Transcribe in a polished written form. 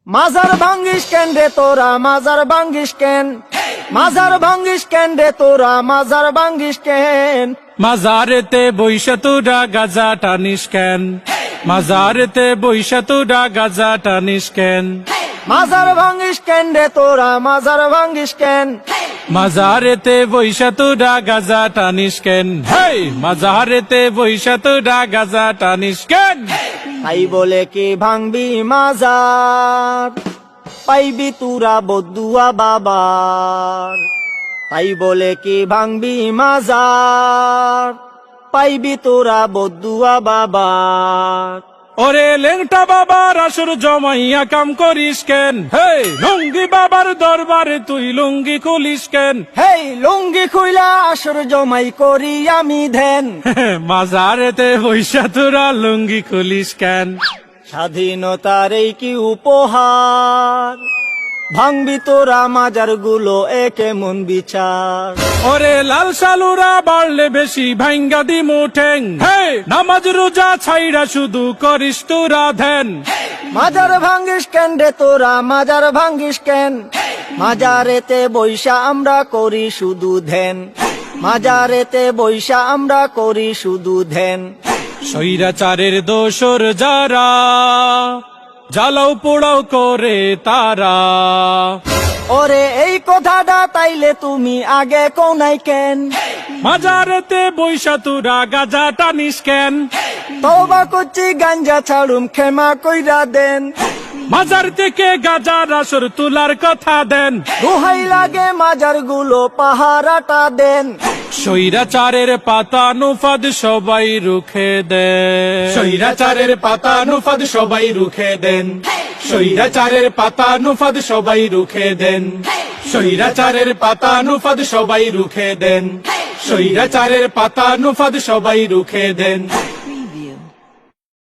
মাজার ভাঙ্গিস কেন রে তোরা মাজার ভাঙ্গিস কেন মাজার ভাঙ্গিস কেন রে তোরা মাজার ভাঙ্গিস কেন মাজারেতে বইসা তোরা গাজা টানিস কেন মাজারেতে বইসা তোরা গাজা টানিস কেন মাজার ভাঙ্গিস কেন রে তোরা মাজার ভাঙ্গিস কেন মাজারেতে বইসা তোরা গাজা টানিস কেন হেই মাজারেতে বইসা তোরা গাজা টানিস কেন তাই বলে কি ভাঙবি মাজার পাইবি তুরা বদুয়া বাবার তাই বলে কি ভাঙবি মাজার পাইবি তোরা বদুয়া বাবার ওরে লেংটা বাবার আসর জমাইয়া কাম করিস কেন হেই লুঙ্গি বাবার দরবারে তুই লুঙ্গি খুলিস কেন হেই লুঙ্গি খুইলা আসর জমাই করি আমি ধ্যান মাজারেতে বইসা তোরা লুঙ্গি খুলিস কেন স্বাধীনতার এই কি উপহার ভাঙবি তোরা মাজার গুলো একে মন বিচার ওরে লাল সালুরা বাড়লে বেশি ভাঙ্গা দিমু ঠেং হে নামাজ রোজা ছাইরা শুধু করিস তোরা ধ্যান মাজার ভাঙ্গিস কেন রে তোরা মাজার ভাঙ্গিস কেন মাজারেতে বৈশা আমরা করি শুধু ধ্যান মাজারেতে বৈশা আমরা করি শুধু ধ্যান স্বৈরাচারের দোসর যারা জ্বালাও পোড়াও করে তারা ওরে এই কথাটা তাইলে তুমি আগে কোনাই কেন মাজারেতে বৈশা তোরা গাজা টানিস কেন তওবা করছি গাঞ্জা ছাড়ুম ক্ষমা কইরা দেন মাজার থেকে গাজার আসর তুলার কথা দেন দোহাই লাগে মাজার গুলো পাহারাটা দেন স্বৈরাচারের পাতা নুফাদ সবাই রুখে দেন স্বৈরাচারের পাতা নুফাদ সবাই রুখে দেন স্বৈরাচারের পাতা নুফাদ সবাই রুখে দেন স্বৈরাচারের পাতা নুফাদ সবাই রুখে দেন স্বৈরাচারের পাতা নুফাদ সবাই রুখে দেন